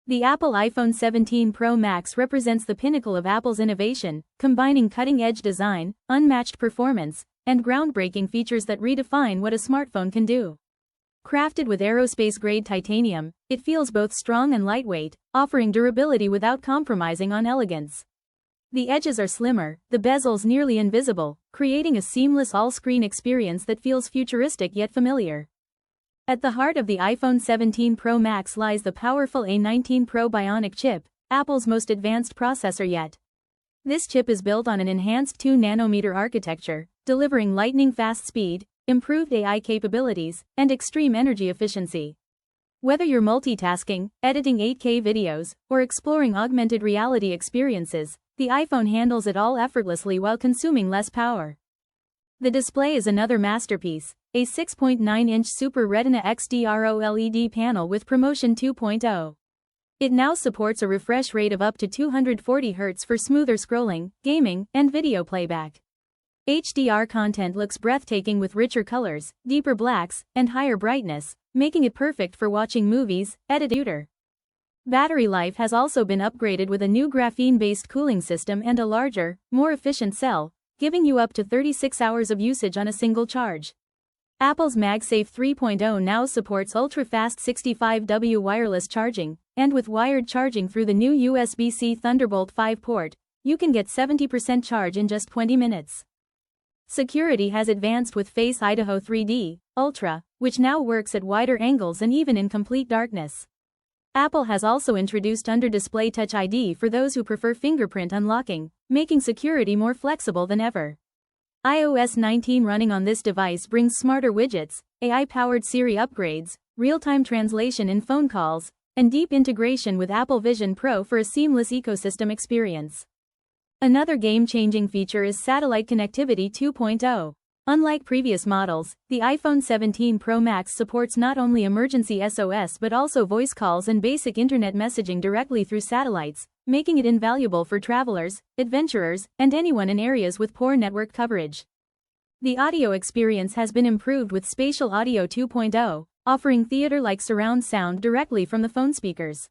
The Apple iPhone 17 Pro Max represents the pinnacle of Apple's innovation, combining cutting-edge design, unmatched performance, and groundbreaking features that redefine what a smartphone can do. Crafted with aerospace-grade titanium, it feels both strong and lightweight, offering durability without compromising on elegance. The edges are slimmer, the bezels nearly invisible, creating a seamless all-screen experience that feels futuristic yet familiar. At the heart of the iPhone 17 Pro Max lies the powerful A19 Pro Bionic chip, Apple's most advanced processor yet. This chip is built on an enhanced 2nm architecture, delivering lightning-fast speed, improved AI capabilities, and extreme energy efficiency. Whether you're multitasking, editing 8K videos, or exploring augmented reality experiences, the iPhone handles it all effortlessly while consuming less power. The display is another masterpiece, a 6.9-inch Super Retina XDR OLED panel with Promotion 2.0. It now supports a refresh rate of up to 240 Hz for smoother scrolling, gaming, and video playback. HDR content looks breathtaking with richer colors, deeper blacks, and higher brightness, making it perfect for watching movies, editing. Battery life has also been upgraded with a new graphene-based cooling system and a larger, more efficient cell, giving you up to 36 hours of usage on a single charge. Apple's MagSafe 3.0 now supports ultra-fast 65W wireless charging, and with wired charging through the new USB-C Thunderbolt 5 port, you can get 70% charge in just 20 minutes. Security has advanced with Face Idaho 3D Ultra, which now works at wider angles and even in complete darkness. Apple has also introduced under-display Touch ID for those who prefer fingerprint unlocking, making security more flexible than ever. iOS 19 running on this device brings smarter widgets, AI-powered Siri upgrades, real-time translation in phone calls, and deep integration with Apple Vision Pro for a seamless ecosystem experience. Another game-changing feature is satellite connectivity 2.0. Unlike previous models, the iPhone 17 Pro Max supports not only emergency SOS but also voice calls and basic internet messaging directly through satellites, making it invaluable for travelers, adventurers, and anyone in areas with poor network coverage. The audio experience has been improved with Spatial Audio 2.0, offering theater-like surround sound directly from the phone speakers.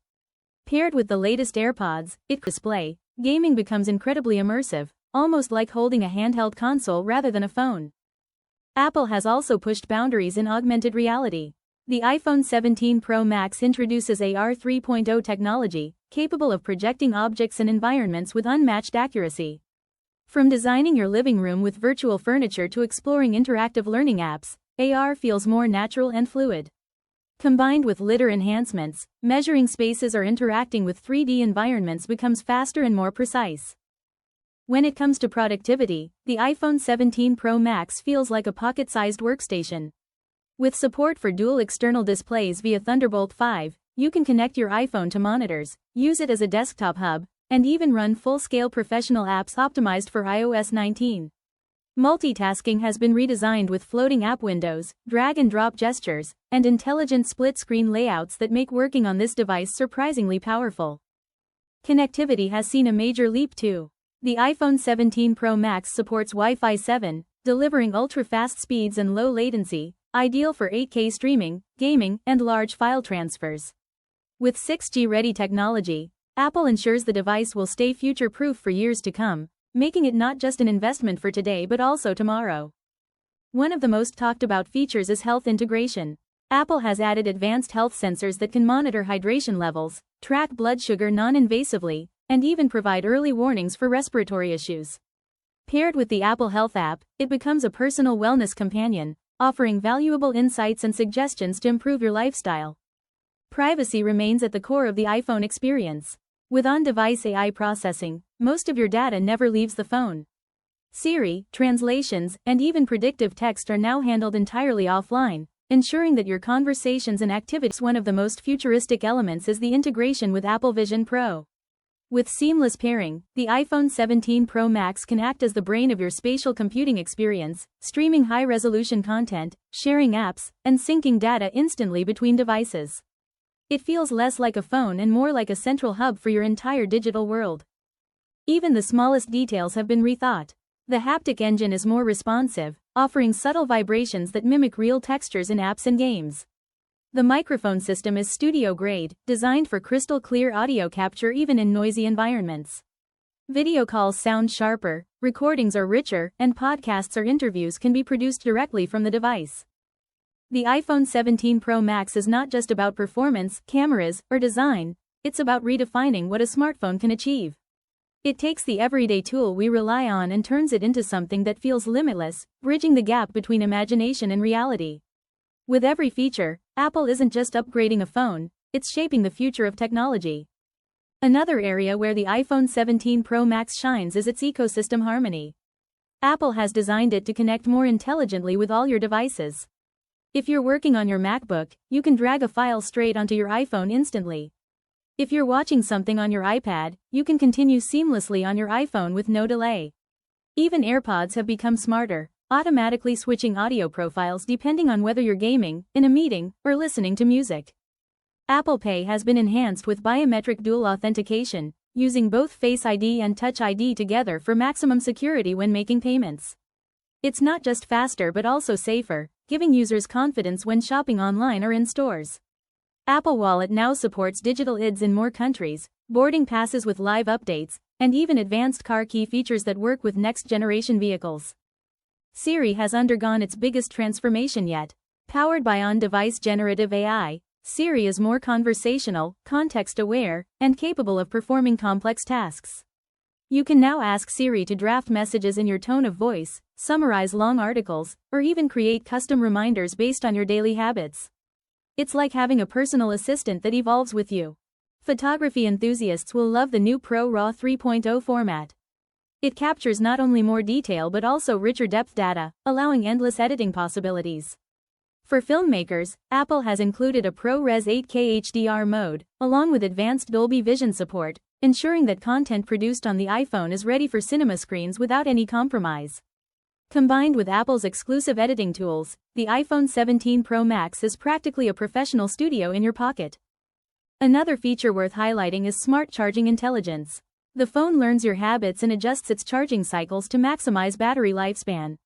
Paired with the latest AirPods, display, gaming becomes incredibly immersive, almost like holding a handheld console rather than a phone. Apple has also pushed boundaries in augmented reality. The iPhone 17 Pro Max introduces AR 3.0 technology, capable of projecting objects and environments with unmatched accuracy. From designing your living room with virtual furniture to exploring interactive learning apps, AR feels more natural and fluid. Combined with lidar enhancements, measuring spaces or interacting with 3D environments becomes faster and more precise. When it comes to productivity, the iPhone 17 Pro Max feels like a pocket-sized workstation. With support for dual external displays via Thunderbolt 5, you can connect your iPhone to monitors, use it as a desktop hub, and even run full-scale professional apps optimized for iOS 19. Multitasking has been redesigned with floating app windows, drag-and-drop gestures, and intelligent split-screen layouts that make working on this device surprisingly powerful. Connectivity has seen a major leap too. The iPhone 17 Pro Max supports Wi-Fi 7, delivering ultra-fast speeds and low latency, ideal for 8K streaming, gaming, and large file transfers. With 6G-ready technology, Apple ensures the device will stay future-proof for years to come, making it not just an investment for today but also tomorrow. One of the most talked about features is health integration. Apple has added advanced health sensors that can monitor hydration levels, track blood sugar non-invasively, and even provide early warnings for respiratory issues. Paired with the Apple Health app, it becomes a personal wellness companion, offering valuable insights and suggestions to improve your lifestyle. Privacy remains at the core of the iPhone experience. With on-device AI processing, most of your data never leaves the phone. Siri, translations, and even predictive text are now handled entirely offline, ensuring that your conversations and activities. One of the most futuristic elements is the integration with Apple Vision Pro. With seamless pairing, the iPhone 17 Pro Max can act as the brain of your spatial computing experience, streaming high-resolution content, sharing apps, and syncing data instantly between devices. It feels less like a phone and more like a central hub for your entire digital world. Even the smallest details have been rethought. The haptic engine is more responsive, offering subtle vibrations that mimic real textures in apps and games. The microphone system is studio-grade, designed for crystal-clear audio capture even in noisy environments. Video calls sound sharper, recordings are richer, and podcasts or interviews can be produced directly from the device. The iPhone 17 Pro Max is not just about performance, cameras, or design, it's about redefining what a smartphone can achieve. It takes the everyday tool we rely on and turns it into something that feels limitless, bridging the gap between imagination and reality. With every feature, Apple isn't just upgrading a phone, it's shaping the future of technology. Another area where the iPhone 17 Pro Max shines is its ecosystem harmony. Apple has designed it to connect more intelligently with all your devices. If you're working on your MacBook, you can drag a file straight onto your iPhone instantly. If you're watching something on your iPad, you can continue seamlessly on your iPhone with no delay. Even AirPods have become smarter, automatically switching audio profiles depending on whether you're gaming, in a meeting, or listening to music. Apple Pay has been enhanced with biometric dual authentication, using both Face ID and Touch ID together for maximum security when making payments. It's not just faster but also safer, giving users confidence when shopping online or in stores. Apple Wallet now supports digital IDs in more countries, boarding passes with live updates, and even advanced car key features that work with next-generation vehicles. Siri has undergone its biggest transformation yet. Powered by on-device generative AI, Siri is more conversational, context-aware, and capable of performing complex tasks. You can now ask Siri to draft messages in your tone of voice, summarize long articles, or even create custom reminders based on your daily habits. It's like having a personal assistant that evolves with you. Photography enthusiasts will love the new Pro RAW 3.0 format. It captures not only more detail but also richer depth data, allowing endless editing possibilities. For filmmakers, Apple has included a ProRes 8K HDR mode, along with advanced Dolby Vision support, ensuring that content produced on the iPhone is ready for cinema screens without any compromise. Combined with Apple's exclusive editing tools, the iPhone 17 Pro Max is practically a professional studio in your pocket. Another feature worth highlighting is smart charging intelligence. The phone learns your habits and adjusts its charging cycles to maximize battery lifespan.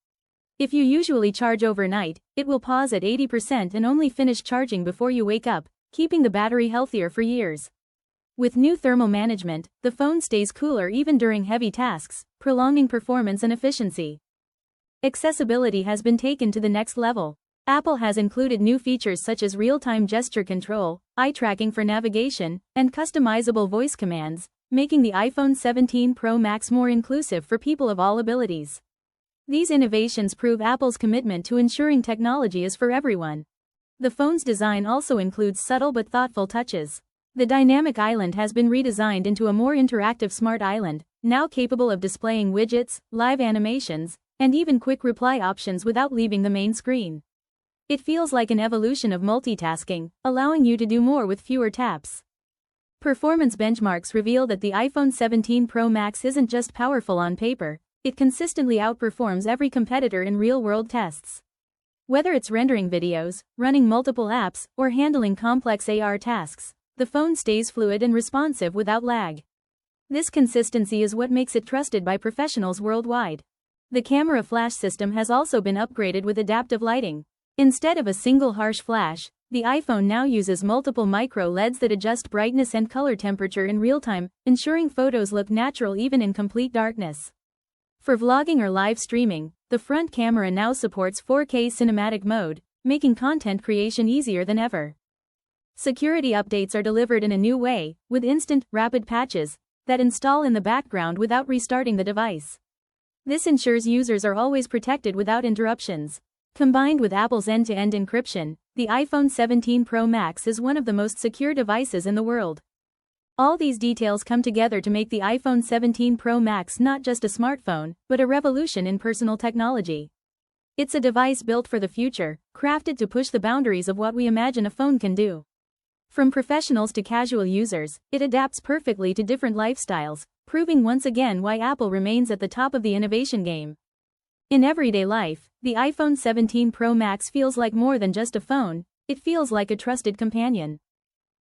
If you usually charge overnight, it will pause at 80% and only finish charging before you wake up, keeping the battery healthier for years. With new thermal management, the phone stays cooler even during heavy tasks, prolonging performance and efficiency. Accessibility has been taken to the next level. Apple has included new features such as real-time gesture control, eye tracking for navigation, and customizable voice commands, making the iPhone 17 Pro Max more inclusive for people of all abilities. These innovations prove Apple's commitment to ensuring technology is for everyone. The phone's design also includes subtle but thoughtful touches. The dynamic island has been redesigned into a more interactive smart island, now capable of displaying widgets, live animations, and even quick reply options without leaving the main screen. It feels like an evolution of multitasking, allowing you to do more with fewer taps. Performance benchmarks reveal that the iPhone 17 Pro Max isn't just powerful on paper, it consistently outperforms every competitor in real-world tests. Whether it's rendering videos, running multiple apps, or handling complex AR tasks, the phone stays fluid and responsive without lag. This consistency is what makes it trusted by professionals worldwide. The camera flash system has also been upgraded with adaptive lighting. Instead of a single harsh flash, the iPhone now uses multiple micro LEDs that adjust brightness and color temperature in real time, ensuring photos look natural even in complete darkness. For vlogging or live streaming, the front camera now supports 4K cinematic mode, making content creation easier than ever. Security updates are delivered in a new way, with instant, rapid patches that install in the background without restarting the device. This ensures users are always protected without interruptions. Combined with Apple's end-to-end encryption, the iPhone 17 Pro Max is one of the most secure devices in the world. All these details come together to make the iPhone 17 Pro Max not just a smartphone, but a revolution in personal technology. It's a device built for the future, crafted to push the boundaries of what we imagine a phone can do. From professionals to casual users, it adapts perfectly to different lifestyles, proving once again why Apple remains at the top of the innovation game. In everyday life, the iPhone 17 Pro Max feels like more than just a phone, it feels like a trusted companion.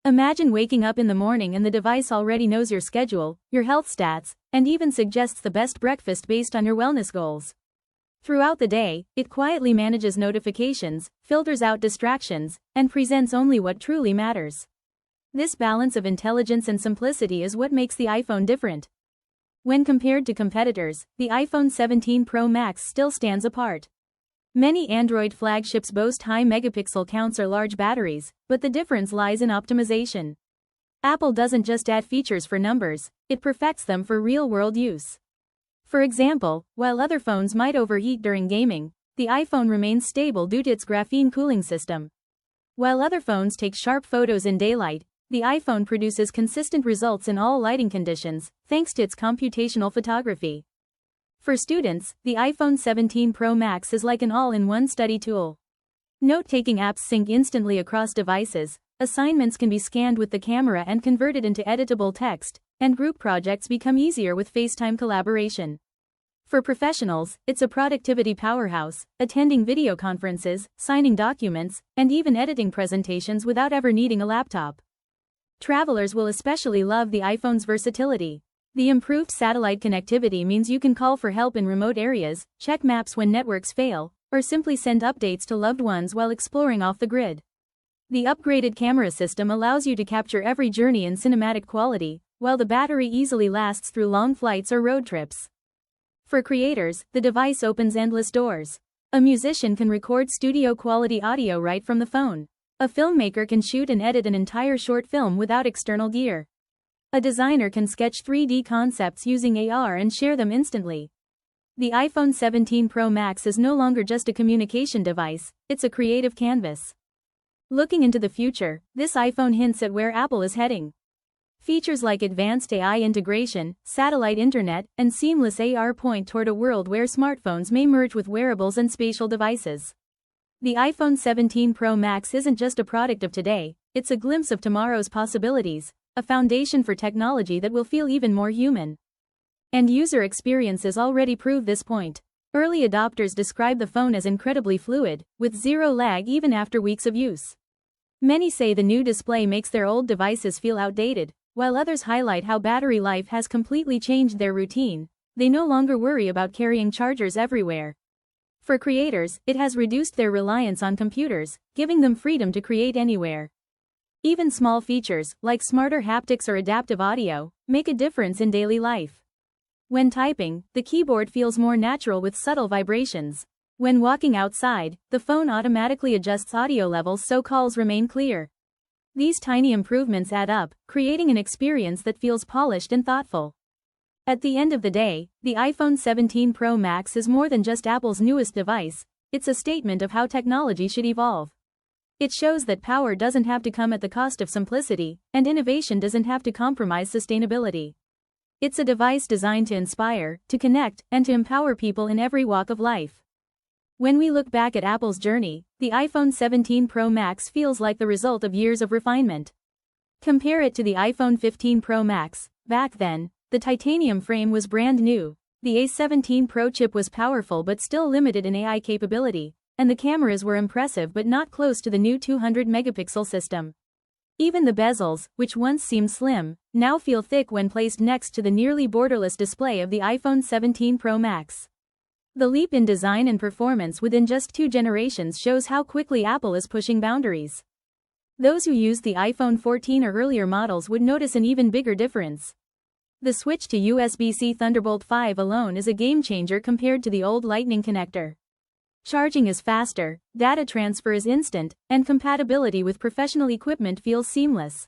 Imagine waking up in the morning and the device already knows your schedule, your health stats, and even suggests the best breakfast based on your wellness goals. Throughout the day, it quietly manages notifications, filters out distractions, and presents only what truly matters. This balance of intelligence and simplicity is what makes the iPhone different. When compared to competitors, the iPhone 17 Pro Max still stands apart. Many Android flagships boast high megapixel counts or large batteries, but the difference lies in optimization. Apple doesn't just add features for numbers, it perfects them for real-world use. For example, while other phones might overheat during gaming, the iPhone remains stable due to its graphene cooling system. While other phones take sharp photos in daylight, the iPhone produces consistent results in all lighting conditions, thanks to its computational photography. For students, the iPhone 17 Pro Max is like an all-in-one study tool. Note-taking apps sync instantly across devices, assignments can be scanned with the camera and converted into editable text, and group projects become easier with FaceTime collaboration. For professionals, it's a productivity powerhouse, attending video conferences, signing documents, and even editing presentations without ever needing a laptop. Travelers will especially love the iPhone's versatility. The improved satellite connectivity means you can call for help in remote areas, check maps when networks fail, or simply send updates to loved ones while exploring off the grid. The upgraded camera system allows you to capture every journey in cinematic quality, while the battery easily lasts through long flights or road trips. For creators, the device opens endless doors. A musician can record studio-quality audio right from the phone. A filmmaker can shoot and edit an entire short film without external gear. A designer can sketch 3D concepts using AR and share them instantly. The iPhone 17 Pro Max is no longer just a communication device, it's a creative canvas. Looking into the future, this iPhone hints at where Apple is heading. Features like advanced AI integration, satellite internet, and seamless AR point toward a world where smartphones may merge with wearables and spatial devices. The iPhone 17 Pro Max isn't just a product of today, it's a glimpse of tomorrow's possibilities, a foundation for technology that will feel even more human. And user experiences already prove this point. Early adopters describe the phone as incredibly fluid, with zero lag even after weeks of use. Many say the new display makes their old devices feel outdated, while others highlight how battery life has completely changed their routine. They no longer worry about carrying chargers everywhere. For creators, it has reduced their reliance on computers, giving them freedom to create anywhere. Even small features, like smarter haptics or adaptive audio, make a difference in daily life. When typing, the keyboard feels more natural with subtle vibrations. When walking outside, the phone automatically adjusts audio levels so calls remain clear. These tiny improvements add up, creating an experience that feels polished and thoughtful. At the end of the day, the iPhone 17 Pro Max is more than just Apple's newest device, it's a statement of how technology should evolve. It shows that power doesn't have to come at the cost of simplicity, and innovation doesn't have to compromise sustainability. It's a device designed to inspire, to connect, and to empower people in every walk of life. When we look back at Apple's journey, the iPhone 17 Pro Max feels like the result of years of refinement. Compare it to the iPhone 15 Pro Max. Back then, the titanium frame was brand new, the A17 Pro chip was powerful but still limited in AI capability, and the cameras were impressive but not close to the new 200-megapixel system. Even the bezels, which once seemed slim, now feel thick when placed next to the nearly borderless display of the iPhone 17 Pro Max. The leap in design and performance within just 2 generations shows how quickly Apple is pushing boundaries. Those who used the iPhone 14 or earlier models would notice an even bigger difference. The switch to USB-C Thunderbolt 5 alone is a game-changer compared to the old Lightning connector. Charging is faster, data transfer is instant, and compatibility with professional equipment feels seamless.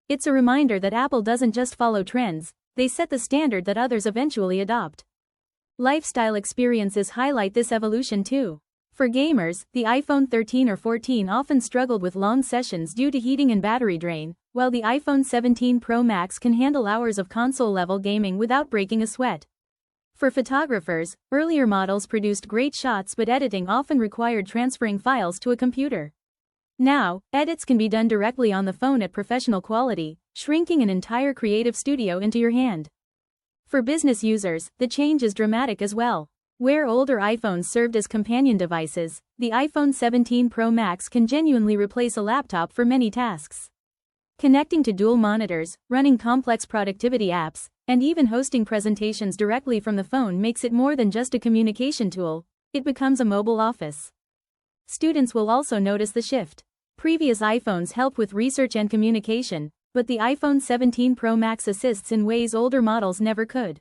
It's a reminder that Apple doesn't just follow trends, they set the standard that others eventually adopt. Lifestyle experiences highlight this evolution too. For gamers, the iPhone 13 or 14 often struggled with long sessions due to heating and battery drain, while the iPhone 17 Pro Max can handle hours of console-level gaming without breaking a sweat. For photographers, earlier models produced great shots but editing often required transferring files to a computer. Now, edits can be done directly on the phone at professional quality, shrinking an entire creative studio into your hand. For business users, the change is dramatic as well. Where older iPhones served as companion devices, the iPhone 17 Pro Max can genuinely replace a laptop for many tasks. Connecting to dual monitors, running complex productivity apps, and even hosting presentations directly from the phone makes it more than just a communication tool, it becomes a mobile office. Students will also notice the shift. Previous iPhones helped with research and communication, but the iPhone 17 Pro Max assists in ways older models never could.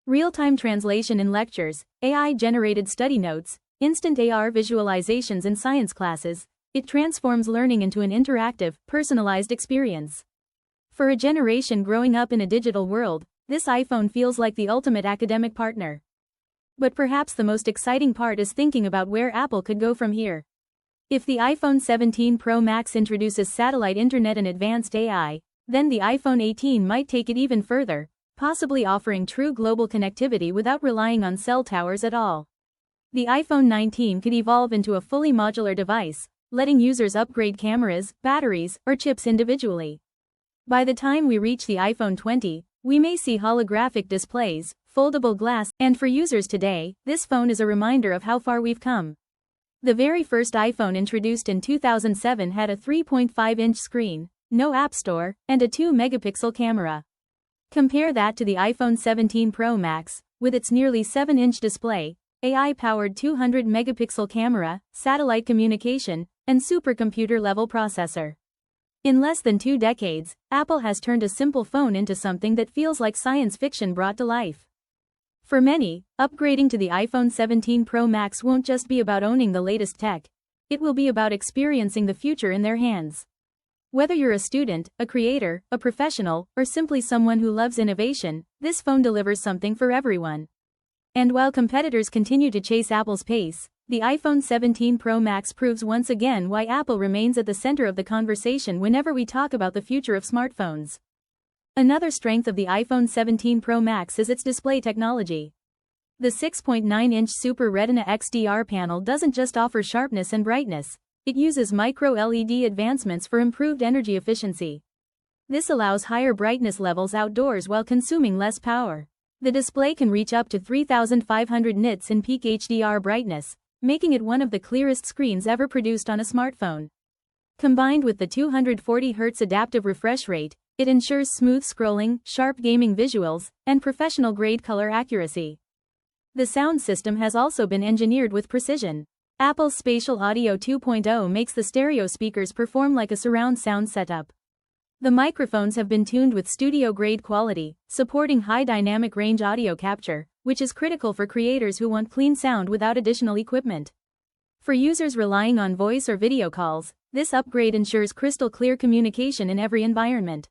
Real-time translation in lectures, AI-generated study notes, instant AR visualizations in science classes, it transforms learning into an interactive, personalized experience. For a generation growing up in a digital world, this iPhone feels like the ultimate academic partner. But perhaps the most exciting part is thinking about where Apple could go from here. If the iPhone 17 Pro Max introduces satellite internet and advanced AI, then the iPhone 18 might take it even further, possibly offering true global connectivity without relying on cell towers at all. The iPhone 19 could evolve into a fully modular device, letting users upgrade cameras, batteries, or chips individually. By the time we reach the iPhone 20, we may see holographic displays, foldable glass, and for users today, this phone is a reminder of how far we've come. The very first iPhone introduced in 2007 had a 3.5-inch screen, no App Store, and a 2-megapixel camera. Compare that to the iPhone 17 Pro Max, with its nearly 7-inch display, AI-powered 200-megapixel camera, satellite communication, and supercomputer-level processor. In less than 2 decades, Apple has turned a simple phone into something that feels like science fiction brought to life. For many, upgrading to the iPhone 17 Pro Max won't just be about owning the latest tech. It will be about experiencing the future in their hands. Whether you're a student, a creator, a professional, or simply someone who loves innovation, this phone delivers something for everyone. And while competitors continue to chase Apple's pace, the iPhone 17 Pro Max proves once again why Apple remains at the center of the conversation whenever we talk about the future of smartphones. Another strength of the iPhone 17 Pro Max is its display technology. The 6.9-inch Super Retina XDR panel doesn't just offer sharpness and brightness, it uses micro-LED advancements for improved energy efficiency. This allows higher brightness levels outdoors while consuming less power. The display can reach up to 3,500 nits in peak HDR brightness, making it one of the clearest screens ever produced on a smartphone. Combined with the 240 Hz adaptive refresh rate, it ensures smooth scrolling, sharp gaming visuals, and professional-grade color accuracy. The sound system has also been engineered with precision. Apple's Spatial Audio 2.0 makes the stereo speakers perform like a surround sound setup. The microphones have been tuned with studio-grade quality, supporting high dynamic range audio capture, which is critical for creators who want clean sound without additional equipment. For users relying on voice or video calls, this upgrade ensures crystal-clear communication in every environment.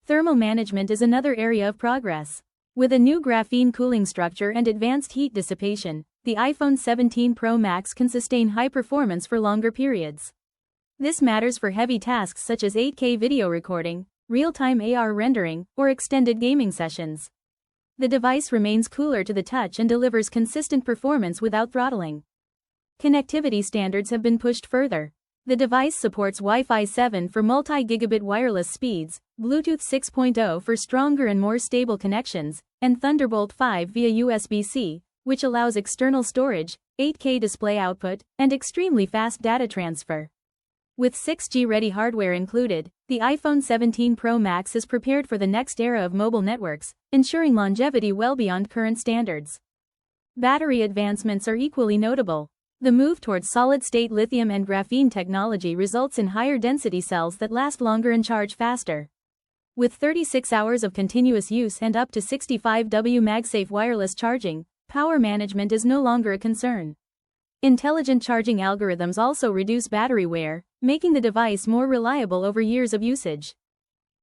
Thermal management is another area of progress. With a new graphene cooling structure and advanced heat dissipation, the iPhone 17 Pro Max can sustain high performance for longer periods. This matters for heavy tasks such as 8K video recording, real-time AR rendering, or extended gaming sessions. The device remains cooler to the touch and delivers consistent performance without throttling. Connectivity standards have been pushed further. The device supports Wi-Fi 7 for multi-gigabit wireless speeds, Bluetooth 6.0 for stronger and more stable connections, and Thunderbolt 5 via USB-C, which allows external storage, 8K display output, and extremely fast data transfer. With 6G-ready hardware included, the iPhone 17 Pro Max is prepared for the next era of mobile networks, ensuring longevity well beyond current standards. Battery advancements are equally notable. The move towards solid-state lithium and graphene technology results in higher density cells that last longer and charge faster. With 36 hours of continuous use and up to 65W MagSafe wireless charging, power management is no longer a concern. Intelligent charging algorithms also reduce battery wear, making the device more reliable over years of usage.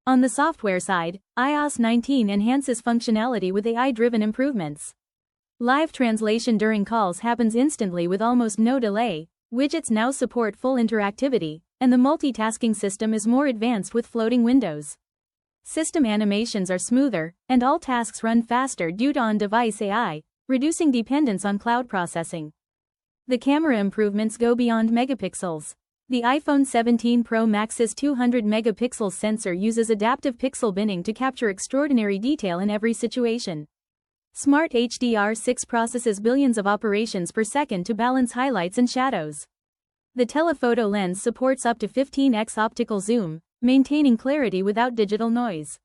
On the software side, iOS 19 enhances functionality with AI-driven improvements. Live translation during calls happens instantly with almost no delay, widgets now support full interactivity, and the multitasking system is more advanced with floating windows. System animations are smoother, and all tasks run faster due to on-device AI, reducing dependence on cloud processing. The camera improvements go beyond megapixels. The iPhone 17 Pro Max's 200-megapixel sensor uses adaptive pixel binning to capture extraordinary detail in every situation. Smart HDR6 processes billions of operations per second to balance highlights and shadows. The telephoto lens supports up to 15x optical zoom, maintaining clarity without digital noise.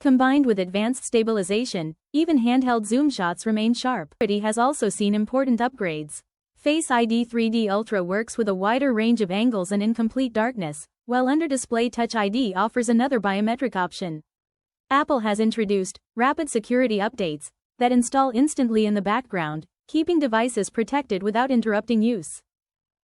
Combined with advanced stabilization, even handheld zoom shots remain sharp. It has also seen important upgrades. Face ID 3D Ultra works with a wider range of angles and in complete darkness, while under-display Touch ID offers another biometric option. Apple has introduced rapid security updates that install instantly in the background, keeping devices protected without interrupting use.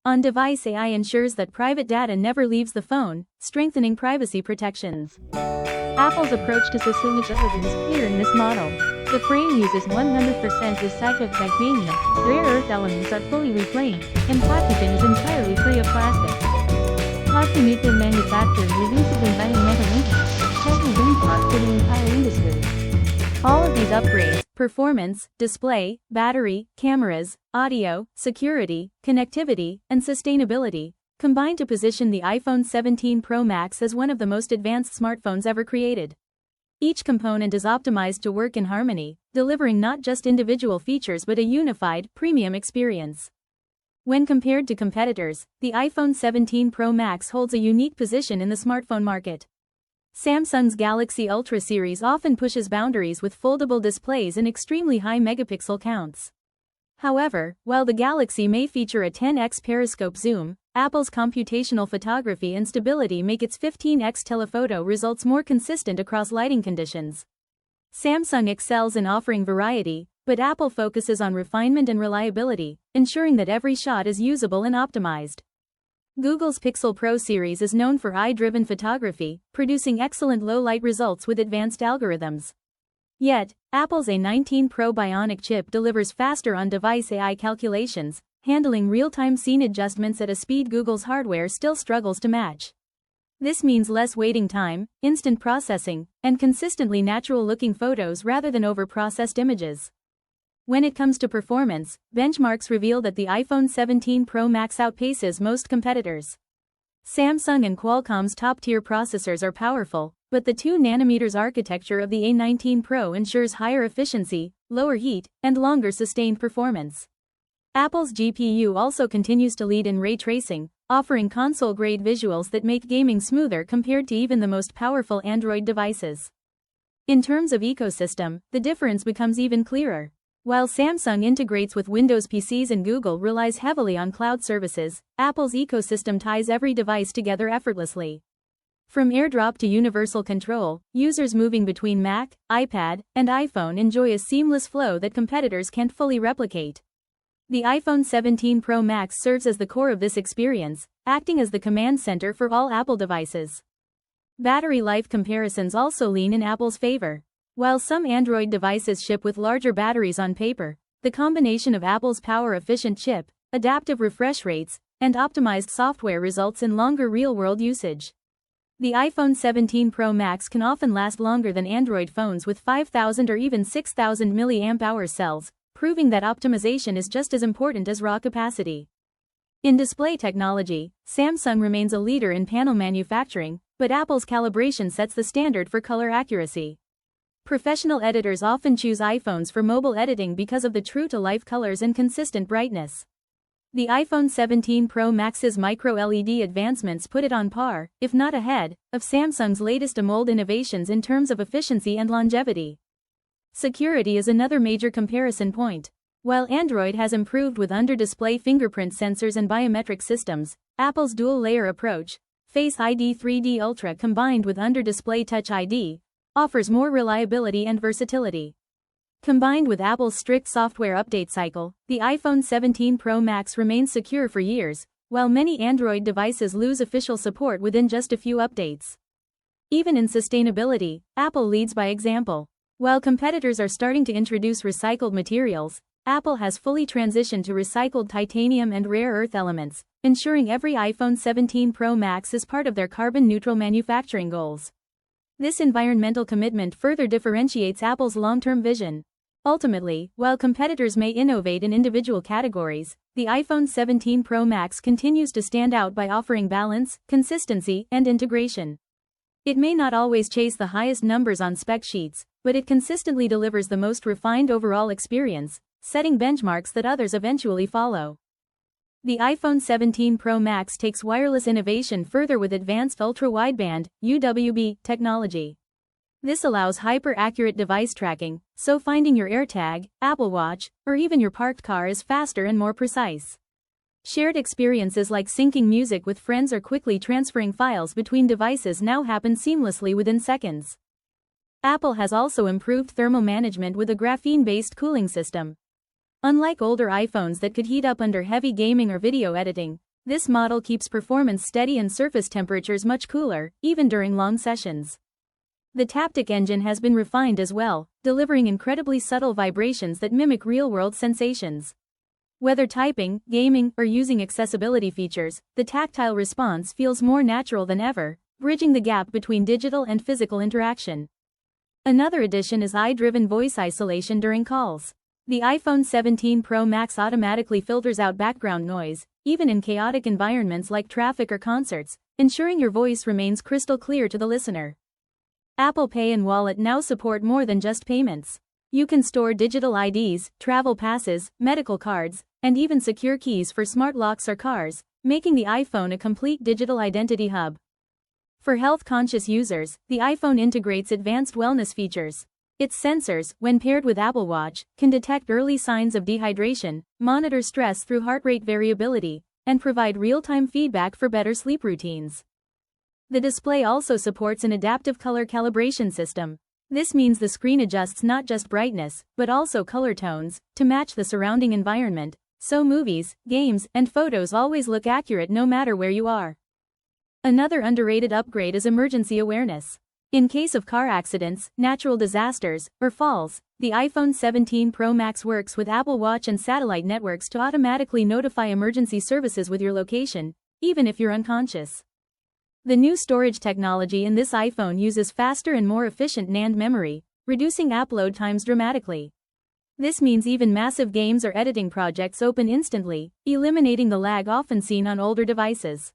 On-device AI ensures that private data never leaves the phone, strengthening privacy protections. Apple's approach to sustainability is clear in this model. The frame uses 100% recycled titanium, rare earth elements are fully reclaimed, and packaging is entirely free of plastic. Policymaker manufacturing reduces environmental impact, setting benchmarks for the entire industry. All of these upgrades, performance, display, battery, cameras, audio, security, connectivity, and sustainability, combine to position the iPhone 17 Pro Max as one of the most advanced smartphones ever created. Each component is optimized to work in harmony, delivering not just individual features but a unified, premium experience. When compared to competitors, the iPhone 17 Pro Max holds a unique position in the smartphone market. Samsung's Galaxy Ultra series often pushes boundaries with foldable displays and extremely high megapixel counts. However, while the Galaxy may feature a 10x periscope zoom, Apple's computational photography and stability make its 15x telephoto results more consistent across lighting conditions. Samsung excels in offering variety, but Apple focuses on refinement and reliability, ensuring that every shot is usable and optimized. Google's Pixel Pro series is known for eye-driven photography, producing excellent low-light results with advanced algorithms. Yet, Apple's A19 Pro Bionic chip delivers faster on-device AI calculations, handling real-time scene adjustments at a speed Google's hardware still struggles to match. This means less waiting time, instant processing, and consistently natural-looking photos rather than over-processed images. When it comes to performance, benchmarks reveal that the iPhone 17 Pro Max outpaces most competitors. Samsung and Qualcomm's top-tier processors are powerful, but the 2nm architecture of the A19 Pro ensures higher efficiency, lower heat, and longer sustained performance. Apple's GPU also continues to lead in ray tracing, offering console-grade visuals that make gaming smoother compared to even the most powerful Android devices. In terms of ecosystem, the difference becomes even clearer. While Samsung integrates with Windows PCs and Google relies heavily on cloud services, Apple's ecosystem ties every device together effortlessly. From AirDrop to universal control, users moving between Mac, iPad, and iPhone enjoy a seamless flow that competitors can't fully replicate. The iPhone 17 Pro Max serves as the core of this experience, acting as the command center for all Apple devices. Battery life comparisons also lean in Apple's favor. While some Android devices ship with larger batteries on paper, the combination of Apple's power-efficient chip, adaptive refresh rates, and optimized software results in longer real-world usage. The iPhone 17 Pro Max can often last longer than Android phones with 5,000 or even 6,000 mAh cells, proving that optimization is just as important as raw capacity. In display technology, Samsung remains a leader in panel manufacturing, but Apple's calibration sets the standard for color accuracy. Professional editors often choose iPhones for mobile editing because of the true-to-life colors and consistent brightness. The iPhone 17 Pro Max's micro-LED advancements put it on par, if not ahead, of Samsung's latest AMOLED innovations in terms of efficiency and longevity. Security is another major comparison point. While Android has improved with under-display fingerprint sensors and biometric systems, Apple's dual-layer approach, Face ID 3D Ultra combined with under-display Touch ID, offers more reliability and versatility. Combined with Apple's strict software update cycle, the iPhone 17 Pro Max remains secure for years, while many Android devices lose official support within just a few updates. Even in sustainability, Apple leads by example. While competitors are starting to introduce recycled materials, Apple has fully transitioned to recycled titanium and rare earth elements, ensuring every iPhone 17 Pro Max is part of their carbon-neutral manufacturing goals. This environmental commitment further differentiates Apple's long-term vision. Ultimately, while competitors may innovate in individual categories, the iPhone 17 Pro Max continues to stand out by offering balance, consistency, and integration. It may not always chase the highest numbers on spec sheets, but it consistently delivers the most refined overall experience, setting benchmarks that others eventually follow. The iPhone 17 Pro Max takes wireless innovation further with advanced ultra-wideband (UWB) technology. This allows hyper-accurate device tracking, so finding your AirTag, Apple Watch, or even your parked car is faster and more precise. Shared experiences like syncing music with friends or quickly transferring files between devices now happen seamlessly within seconds. Apple has also improved thermal management with a graphene-based cooling system. Unlike older iPhones that could heat up under heavy gaming or video editing, this model keeps performance steady and surface temperatures much cooler, even during long sessions. The Taptic engine has been refined as well, delivering incredibly subtle vibrations that mimic real-world sensations. Whether typing, gaming, or using accessibility features, the tactile response feels more natural than ever, bridging the gap between digital and physical interaction. Another addition is eye-driven voice isolation during calls. The iPhone 17 Pro Max automatically filters out background noise, even in chaotic environments like traffic or concerts, ensuring your voice remains crystal clear to the listener. Apple Pay and Wallet now support more than just payments. You can store digital IDs, travel passes, medical cards, and even secure keys for smart locks or cars, making the iPhone a complete digital identity hub. For health-conscious users, the iPhone integrates advanced wellness features. Its sensors, when paired with Apple Watch, can detect early signs of dehydration, monitor stress through heart rate variability, and provide real-time feedback for better sleep routines. The display also supports an adaptive color calibration system. This means the screen adjusts not just brightness, but also color tones, to match the surrounding environment, so movies, games, and photos always look accurate no matter where you are. Another underrated upgrade is emergency awareness. In case of car accidents, natural disasters, or falls, the iPhone 17 Pro Max works with Apple Watch and satellite networks to automatically notify emergency services with your location, even if you're unconscious. The new storage technology in this iPhone uses faster and more efficient NAND memory, reducing upload times dramatically. This means even massive games or editing projects open instantly, eliminating the lag often seen on older devices.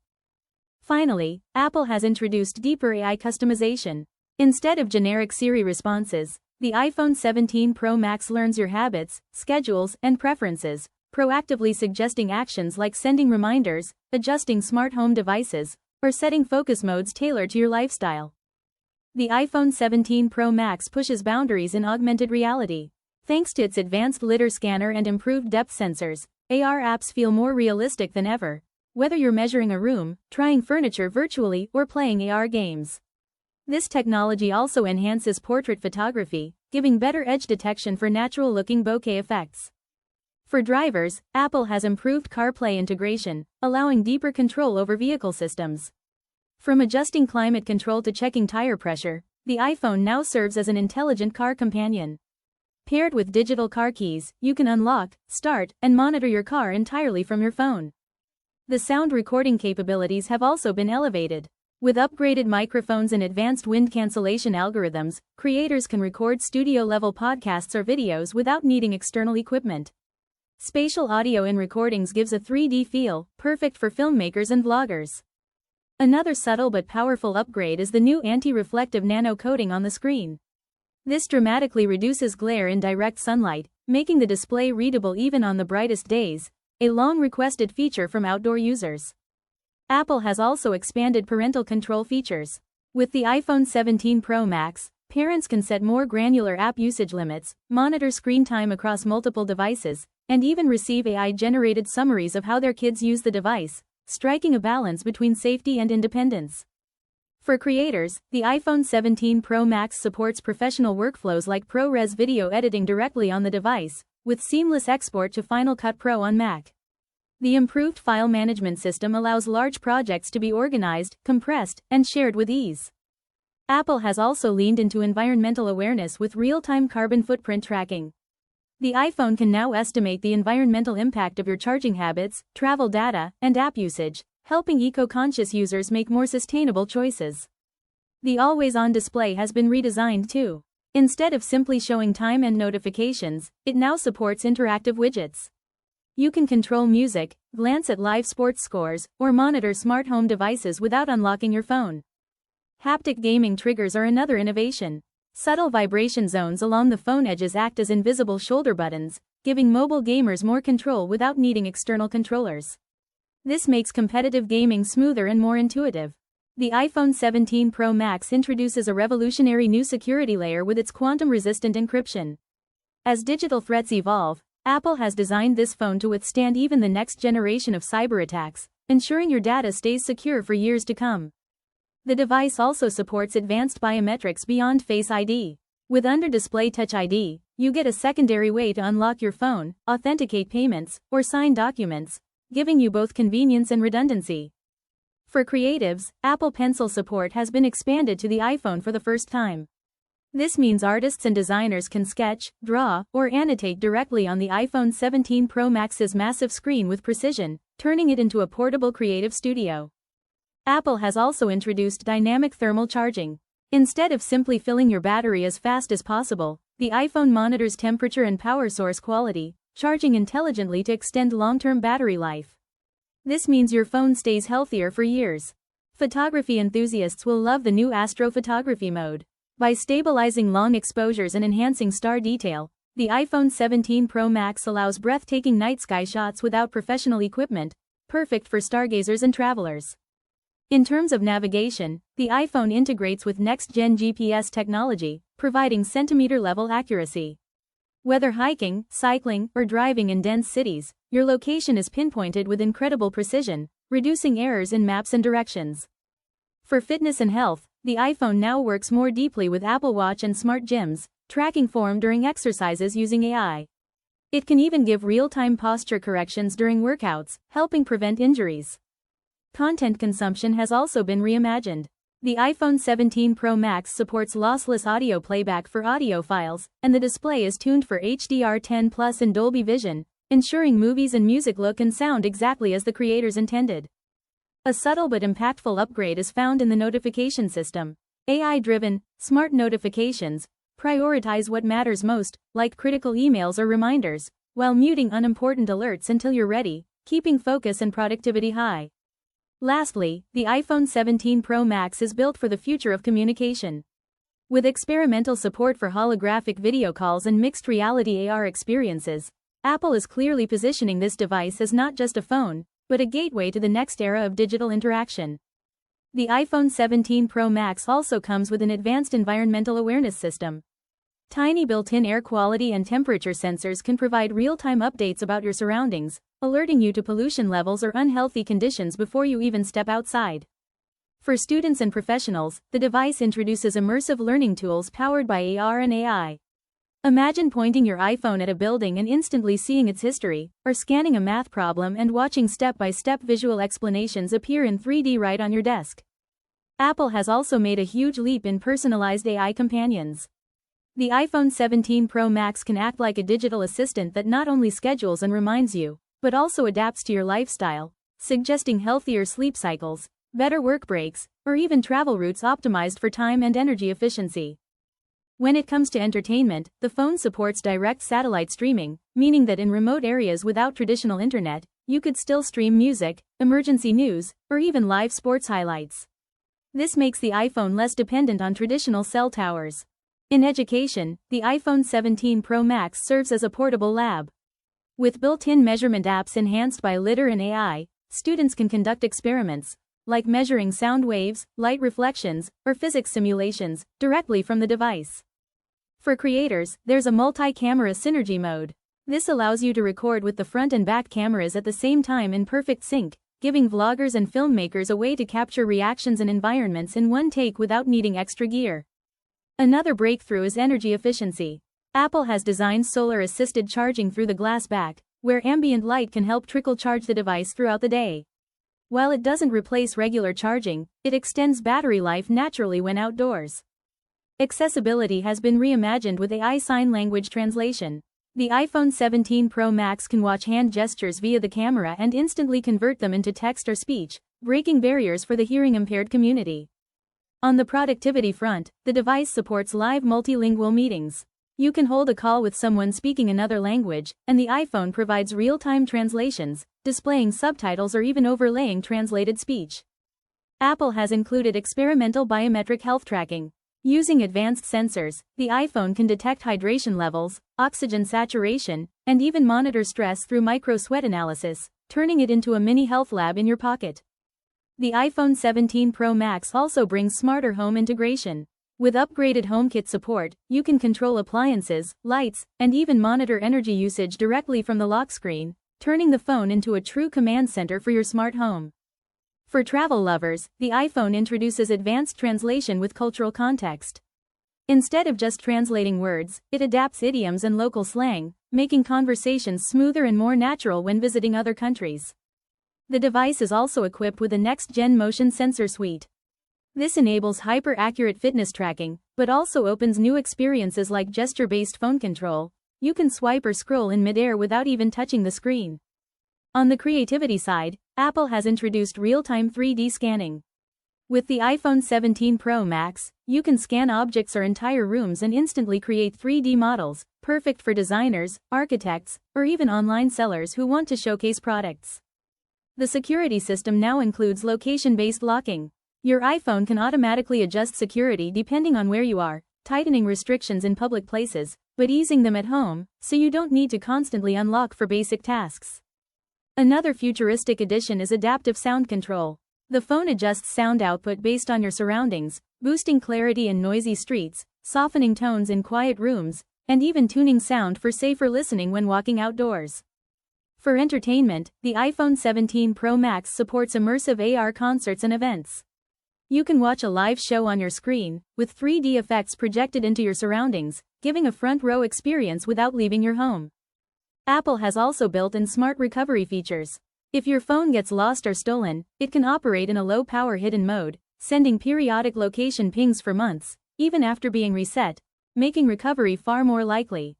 Finally, Apple has introduced deeper AI customization. Instead of generic Siri responses, the iPhone 17 Pro Max learns your habits, schedules, and preferences, proactively suggesting actions like sending reminders, adjusting smart home devices, or setting focus modes tailored to your lifestyle. The iPhone 17 Pro Max pushes boundaries in augmented reality. Thanks to its advanced lidar scanner and improved depth sensors, AR apps feel more realistic than ever. Whether you're measuring a room, trying furniture virtually, or playing AR games. This technology also enhances portrait photography, giving better edge detection for natural-looking bokeh effects. For drivers, Apple has improved CarPlay integration, allowing deeper control over vehicle systems. From adjusting climate control to checking tire pressure, the iPhone now serves as an intelligent car companion. Paired with digital car keys, you can unlock, start, and monitor your car entirely from your phone. The sound recording capabilities have also been elevated. With upgraded microphones and advanced wind cancellation algorithms, creators can record studio-level podcasts or videos without needing external equipment. Spatial audio in recordings gives a 3D feel, perfect for filmmakers and vloggers. Another subtle but powerful upgrade is the new anti-reflective nano coating on the screen. This dramatically reduces glare in direct sunlight, making the display readable even on the brightest days, a long-requested feature from outdoor users. Apple has also expanded parental control features. With the iPhone 17 Pro Max, parents can set more granular app usage limits, monitor screen time across multiple devices, and even receive AI-generated summaries of how their kids use the device, striking a balance between safety and independence. For creators, the iPhone 17 Pro Max supports professional workflows like ProRes video editing directly on the device, with seamless export to Final Cut Pro on Mac. The improved file management system allows large projects to be organized, compressed, and shared with ease. Apple has also leaned into environmental awareness with real-time carbon footprint tracking. The iPhone can now estimate the environmental impact of your charging habits, travel data, and app usage, helping eco-conscious users make more sustainable choices. The always-on display has been redesigned too. Instead of simply showing time and notifications, it now supports interactive widgets. You can control music, glance at live sports scores, or monitor smart home devices without unlocking your phone. Haptic gaming triggers are another innovation. Subtle vibration zones along the phone edges act as invisible shoulder buttons, giving mobile gamers more control without needing external controllers. This makes competitive gaming smoother and more intuitive. The iPhone 17 Pro Max introduces a revolutionary new security layer with its quantum-resistant encryption. As digital threats evolve, Apple has designed this phone to withstand even the next generation of cyber attacks, ensuring your data stays secure for years to come. The device also supports advanced biometrics beyond Face ID. With under-display Touch ID, you get a secondary way to unlock your phone, authenticate payments, or sign documents, giving you both convenience and redundancy. For creatives, Apple Pencil support has been expanded to the iPhone for the first time. This means artists and designers can sketch, draw, or annotate directly on the iPhone 17 Pro Max's massive screen with precision, turning it into a portable creative studio. Apple has also introduced dynamic thermal charging. Instead of simply filling your battery as fast as possible, the iPhone monitors temperature and power source quality, charging intelligently to extend long-term battery life. This means your phone stays healthier for years. Photography enthusiasts will love the new astrophotography mode. By stabilizing long exposures and enhancing star detail, the iPhone 17 Pro Max allows breathtaking night sky shots without professional equipment, perfect for stargazers and travelers. In terms of navigation, the iPhone integrates with next-gen GPS technology, providing centimeter-level accuracy. Whether hiking, cycling, or driving in dense cities, your location is pinpointed with incredible precision, reducing errors in maps and directions. For fitness and health, the iPhone now works more deeply with Apple Watch and smart gyms, tracking form during exercises using AI. It can even give real-time posture corrections during workouts, helping prevent injuries. Content consumption has also been reimagined. The iPhone 17 Pro Max supports lossless audio playback for audiophiles, and the display is tuned for HDR10+ and Dolby Vision, ensuring movies and music look and sound exactly as the creators intended. A subtle but impactful upgrade is found in the notification system. AI-driven, smart notifications prioritize what matters most, like critical emails or reminders, while muting unimportant alerts until you're ready, keeping focus and productivity high. Lastly, the iPhone 17 Pro Max is built for the future of communication. With experimental support for holographic video calls and mixed reality AR experiences, Apple is clearly positioning this device as not just a phone, but a gateway to the next era of digital interaction. The iPhone 17 Pro Max also comes with an advanced environmental awareness system. Tiny built-in air quality and temperature sensors can provide real-time updates about your surroundings, alerting you to pollution levels or unhealthy conditions before you even step outside. For students and professionals, the device introduces immersive learning tools powered by AR and AI. Imagine pointing your iPhone at a building and instantly seeing its history, or scanning a math problem and watching step-by-step visual explanations appear in 3D right on your desk. Apple has also made a huge leap in personalized AI companions. The iPhone 17 Pro Max can act like a digital assistant that not only schedules and reminds you, but also adapts to your lifestyle, suggesting healthier sleep cycles, better work breaks, or even travel routes optimized for time and energy efficiency. When it comes to entertainment, the phone supports direct satellite streaming, meaning that in remote areas without traditional internet, you could still stream music, emergency news, or even live sports highlights. This makes the iPhone less dependent on traditional cell towers. In education, the iPhone 17 Pro Max serves as a portable lab. With built-in measurement apps enhanced by lidar and AI, students can conduct experiments, like measuring sound waves, light reflections, or physics simulations, directly from the device. For creators, there's a multi-camera synergy mode. This allows you to record with the front and back cameras at the same time in perfect sync, giving vloggers and filmmakers a way to capture reactions and environments in one take without needing extra gear. Another breakthrough is energy efficiency. Apple has designed solar-assisted charging through the glass back, where ambient light can help trickle charge the device throughout the day. While it doesn't replace regular charging, it extends battery life naturally when outdoors. Accessibility has been reimagined with AI sign language translation. The iPhone 17 Pro Max can watch hand gestures via the camera and instantly convert them into text or speech, breaking barriers for the hearing-impaired community. On the productivity front, the device supports live multilingual meetings. You can hold a call with someone speaking another language, and the iPhone provides real-time translations, displaying subtitles or even overlaying translated speech. Apple has included experimental biometric health tracking. Using advanced sensors, the iPhone can detect hydration levels, oxygen saturation, and even monitor stress through micro-sweat analysis, turning it into a mini health lab in your pocket. The iPhone 17 Pro Max also brings smarter home integration. With upgraded HomeKit support, you can control appliances, lights, and even monitor energy usage directly from the lock screen, turning the phone into a true command center for your smart home. For travel lovers, the iPhone introduces advanced translation with cultural context. Instead of just translating words, it adapts idioms and local slang, making conversations smoother and more natural when visiting other countries. The device is also equipped with a next-gen motion sensor suite. This enables hyper-accurate fitness tracking, but also opens new experiences like gesture-based phone control. You can swipe or scroll in midair without even touching the screen. On the creativity side, Apple has introduced real-time 3D scanning. With the iPhone 17 Pro Max, you can scan objects or entire rooms and instantly create 3D models, perfect for designers, architects, or even online sellers who want to showcase products. The security system now includes location-based locking. Your iPhone can automatically adjust security depending on where you are, tightening restrictions in public places, but easing them at home, so you don't need to constantly unlock for basic tasks. Another futuristic addition is adaptive sound control. The phone adjusts sound output based on your surroundings, boosting clarity in noisy streets, softening tones in quiet rooms, and even tuning sound for safer listening when walking outdoors. For entertainment, the iPhone 17 Pro Max supports immersive AR concerts and events. You can watch a live show on your screen, with 3D effects projected into your surroundings, giving a front-row experience without leaving your home. Apple has also built-in smart recovery features. If your phone gets lost or stolen, it can operate in a low-power hidden mode, sending periodic location pings for months, even after being reset, making recovery far more likely.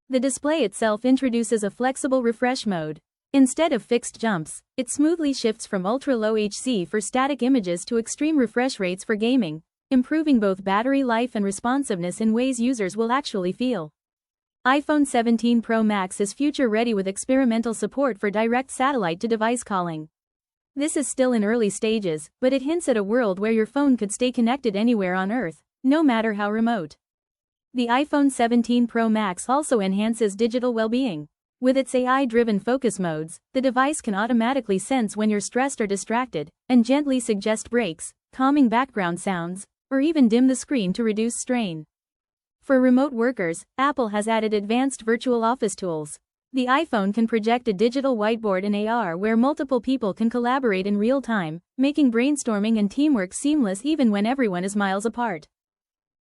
The display itself introduces a flexible refresh mode. Instead of fixed jumps, it smoothly shifts from ultra-low HC for static images to extreme refresh rates for gaming, improving both battery life and responsiveness in ways users will actually feel. iPhone 17 Pro Max is future-ready with experimental support for direct satellite-to-device calling. This is still in early stages, but it hints at a world where your phone could stay connected anywhere on Earth, no matter how remote. The iPhone 17 Pro Max also enhances digital well-being. With its AI-driven focus modes, the device can automatically sense when you're stressed or distracted, and gently suggest breaks, calming background sounds, or even dim the screen to reduce strain. For remote workers, Apple has added advanced virtual office tools. The iPhone can project a digital whiteboard in AR where multiple people can collaborate in real time, making brainstorming and teamwork seamless even when everyone is miles apart.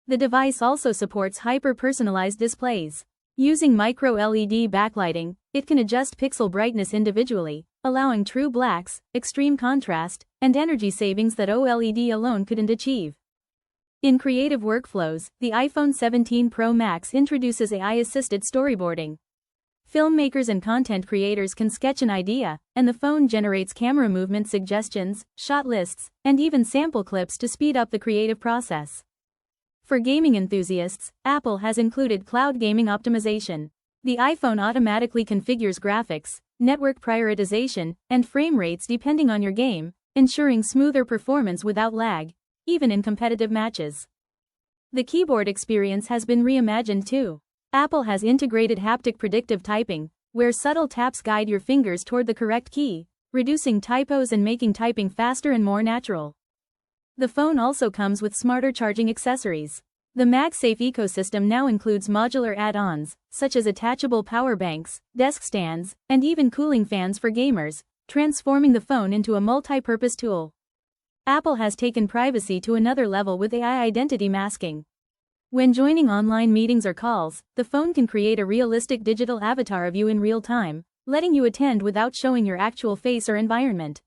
The device also supports hyper-personalized displays. Using micro-LED backlighting, it can adjust pixel brightness individually, allowing true blacks, extreme contrast, and energy savings that OLED alone couldn't achieve. In creative workflows, the iPhone 17 Pro Max introduces AI-assisted storyboarding. Filmmakers and content creators can sketch an idea, and the phone generates camera movement suggestions, shot lists, and even sample clips to speed up the creative process. For gaming enthusiasts, Apple has included cloud gaming optimization. The iPhone automatically configures graphics, network prioritization, and frame rates depending on your game, ensuring smoother performance without lag, even in competitive matches. The keyboard experience has been reimagined too. Apple has integrated haptic predictive typing, where subtle taps guide your fingers toward the correct key, reducing typos and making typing faster and more natural. The phone also comes with smarter charging accessories. The MagSafe ecosystem now includes modular add-ons, such as attachable power banks, desk stands, and even cooling fans for gamers, transforming the phone into a multi-purpose tool. Apple has taken privacy to another level with AI identity masking. When joining online meetings or calls, the phone can create a realistic digital avatar of you in real time, letting you attend without showing your actual face or environment.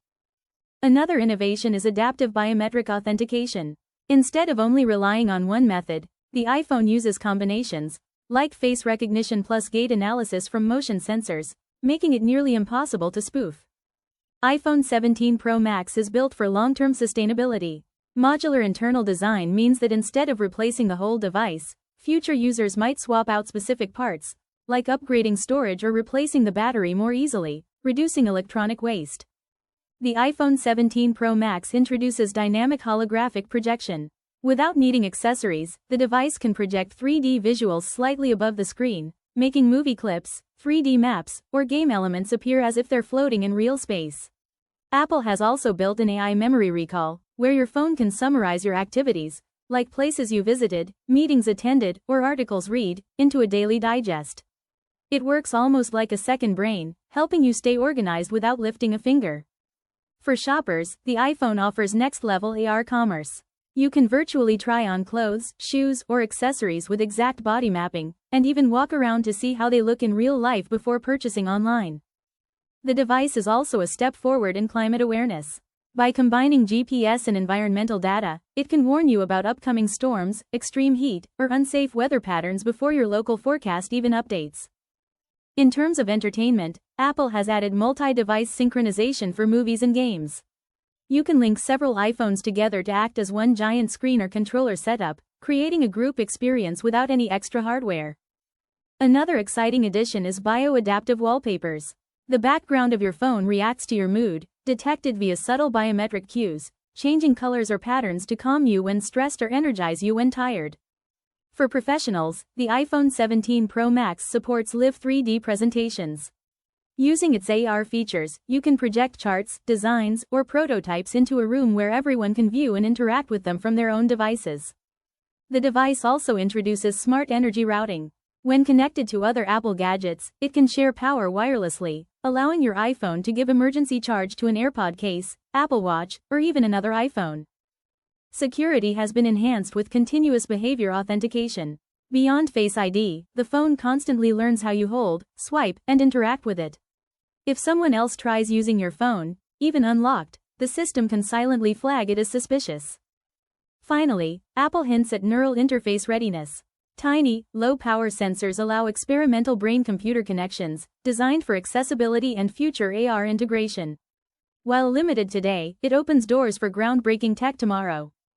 Another innovation is adaptive biometric authentication. Instead of only relying on one method, the iPhone uses combinations, like face recognition plus gait analysis from motion sensors, making it nearly impossible to spoof. iPhone 17 Pro Max is built for long-term sustainability. Modular internal design means that instead of replacing the whole device, future users might swap out specific parts, like upgrading storage or replacing the battery more easily, reducing electronic waste. The iPhone 17 Pro Max introduces dynamic holographic projection. Without needing accessories, the device can project 3D visuals slightly above the screen, making movie clips, 3D maps, or game elements appear as if they're floating in real space. Apple has also built an AI memory recall, where your phone can summarize your activities, like places you visited, meetings attended, or articles read, into a daily digest. It works almost like a second brain, helping you stay organized without lifting a finger. For shoppers, the iPhone offers next-level AR commerce. You can virtually try on clothes, shoes, or accessories with exact body mapping, and even walk around to see how they look in real life before purchasing online. The device is also a step forward in climate awareness. By combining GPS and environmental data, it can warn you about upcoming storms, extreme heat, or unsafe weather patterns before your local forecast even updates. In terms of entertainment, Apple has added multi-device synchronization for movies and games. You can link several iPhones together to act as one giant screen or controller setup, creating a group experience without any extra hardware. Another exciting addition is bio-adaptive wallpapers. The background of your phone reacts to your mood, detected via subtle biometric cues, changing colors or patterns to calm you when stressed or energize you when tired. For professionals, the iPhone 17 Pro Max supports Live 3D presentations. Using its AR features, you can project charts, designs, or prototypes into a room where everyone can view and interact with them from their own devices. The device also introduces smart energy routing. When connected to other Apple gadgets, it can share power wirelessly, allowing your iPhone to give emergency charge to an AirPod case, Apple Watch, or even another iPhone. Security has been enhanced with continuous behavior authentication. Beyond Face ID, the phone constantly learns how you hold, swipe, and interact with it. If someone else tries using your phone, even unlocked, the system can silently flag it as suspicious. Finally, Apple hints at neural interface readiness. Tiny, low-power sensors allow experimental brain-computer connections, designed for accessibility and future AR integration. While limited today, it opens doors for groundbreaking tech tomorrow.